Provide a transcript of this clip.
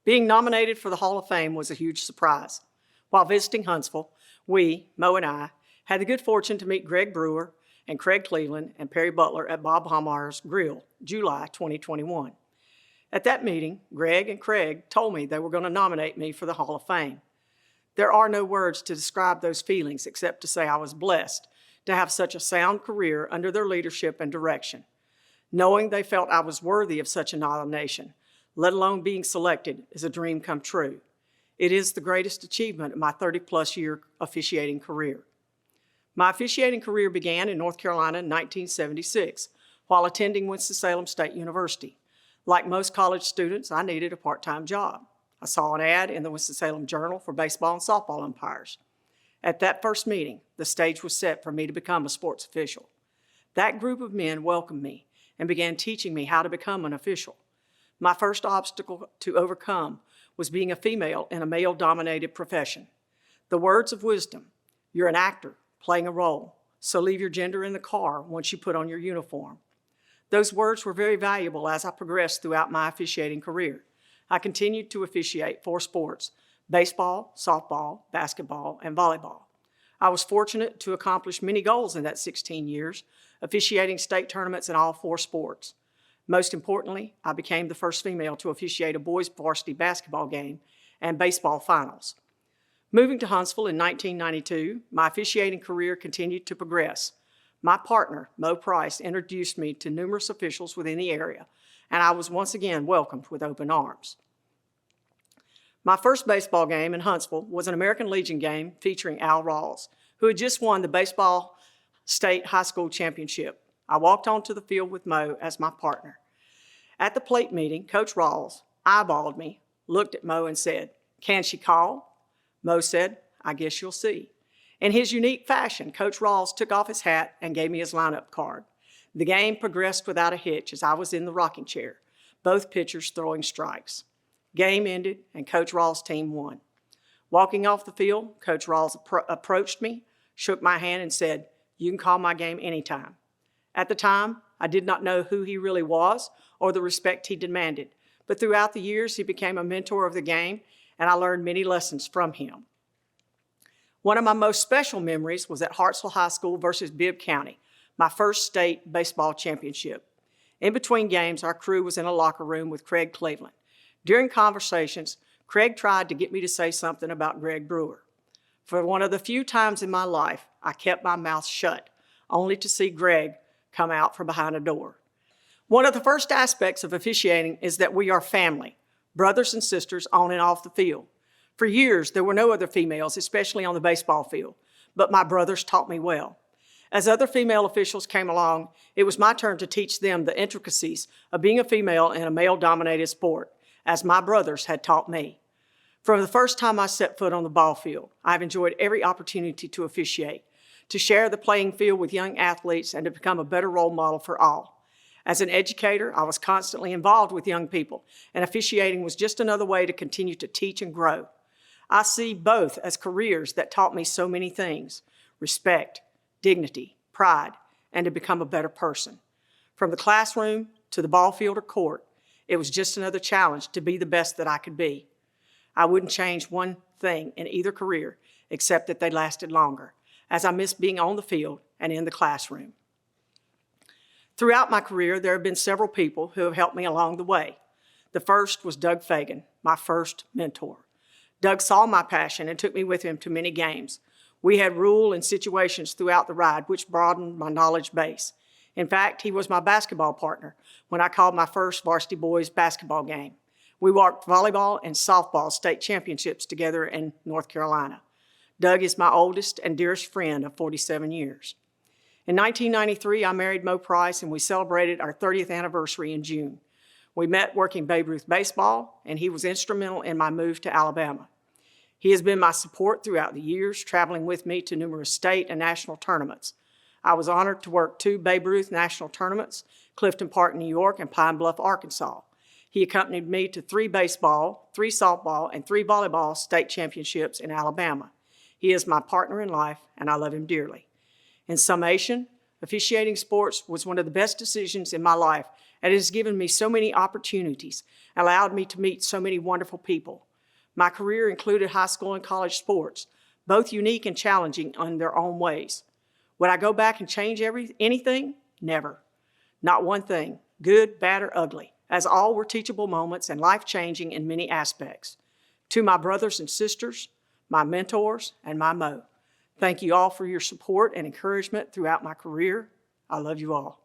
Being nominated for the Hall of Fame was a huge surprise. While visiting Huntsville, we, Mo and I, had the good fortune to meet Greg Brewer and Craig Cleveland and Perry Butler at Bob Hamar's Grill, July 2021. At that meeting, Greg and Craig told me they were going to nominate me for the Hall of Fame. There are no words to describe those feelings except to say I was blessed to have such a sound career under their leadership and direction. Knowing they felt I was worthy of such a nomination, let alone being selected, is a dream come true. It is the greatest achievement of my 30-plus year officiating career. My officiating career began in North Carolina in 1976 while attending Winston Salem State University. Like most college students, I needed a part-time job. I saw an ad in the Winston-Salem Journal for baseball and softball umpires. At that first meeting, the stage was set for me to become a sports official. That group of men welcomed me and began teaching me how to become an official. My first obstacle to overcome was being a female in a male-dominated profession. The words of wisdom, "You're an actor playing a role, so leave your gender in the car once you put on your uniform." Those words were very valuable as I progressed throughout my officiating career. I continued to officiate 4 sports: baseball, softball, basketball, and volleyball. I was fortunate to accomplish many goals in that 16 years, officiating state tournaments in all 4 sports. Most importantly, I became the first female to officiate a boys' varsity basketball game and baseball finals. Moving to Huntsville in 1992, my officiating career continued to progress. My partner, Mo Price, introduced me to numerous officials within the area, and I was once again welcomed with open arms. My first baseball game in Huntsville was an American Legion game featuring Al Rawls, who had just won the baseball state high school championship. I walked onto the field with Mo as my partner. At the plate meeting, Coach Rawls eyeballed me, looked at Mo and said, "Can she call?" Mo said, "I guess you'll see." In his unique fashion, Coach Rawls took off his hat and gave me his lineup card. The game progressed without a hitch as I was in the rocking chair, both pitchers throwing strikes. Game ended and Coach Rawls' team won. Walking off the field, Coach Rawls approached me, shook my hand and said, "You can call my game anytime." At the time, I did not know who he really was or the respect he demanded, but throughout the years, he became a mentor of the game and I learned many lessons from him. One of my most special memories was at Hartsville High School versus Bibb County, my first state baseball championship. In between games, our crew was in a locker room with Craig Cleveland. During conversations, Craig tried to get me to say something about Greg Brewer. For one of the few times in my life, I kept my mouth shut, only to see Greg come out from behind a door. One of the first aspects of officiating is that we are family, brothers and sisters on and off the field. For years, there were no other females, especially on the baseball field, but my brothers taught me well. As other female officials came along, it was my turn to teach them the intricacies of being a female in a male-dominated sport, as my brothers had taught me. From the first time I set foot on the ball field, I've enjoyed every opportunity to officiate, to share the playing field with young athletes, and to become a better role model for all. As an educator, I was constantly involved with young people, and officiating was just another way to continue to teach and grow. I see both as careers that taught me so many things: respect, dignity, pride, and to become a better person. From the classroom to the ball field or court, it was just another challenge to be the best that I could be. I wouldn't change one thing in either career except that they lasted longer, as I miss being on the field and in the classroom. Throughout my career, there have been several people who have helped me along the way. The first was Doug Fagan, my first mentor. Doug saw my passion and took me with him to many games. We had rule and situations throughout the ride, which broadened my knowledge base. In fact, he was my basketball partner when I called my first varsity boys basketball game. We walked volleyball and softball state championships together in North Carolina. Doug is my oldest and dearest friend of 47 years. In 1993, I married Mo Price and we celebrated our 30th anniversary in June. We met working Babe Ruth baseball, and he was instrumental in my move to Alabama. He has been my support throughout the years, traveling with me to numerous state and national tournaments. I was honored to work 2 Babe Ruth national tournaments, Clifton Park, New York, and Pine Bluff, Arkansas. He accompanied me to 3 baseball, 3 softball, and 3 volleyball state championships in Alabama. He is my partner in life, and I love him dearly. In summation, officiating sports was one of the best decisions in my life, It has given me so many opportunities, allowed me to meet so many wonderful people. My career included high school and college sports, both unique and challenging in their own ways. Would I go back and change anything? Never. Not one thing, good, bad, or ugly, as all were teachable moments and life-changing in many aspects. To my brothers and sisters, my mentors, and my Mo, thank you all for your support and encouragement throughout my career. I love you all.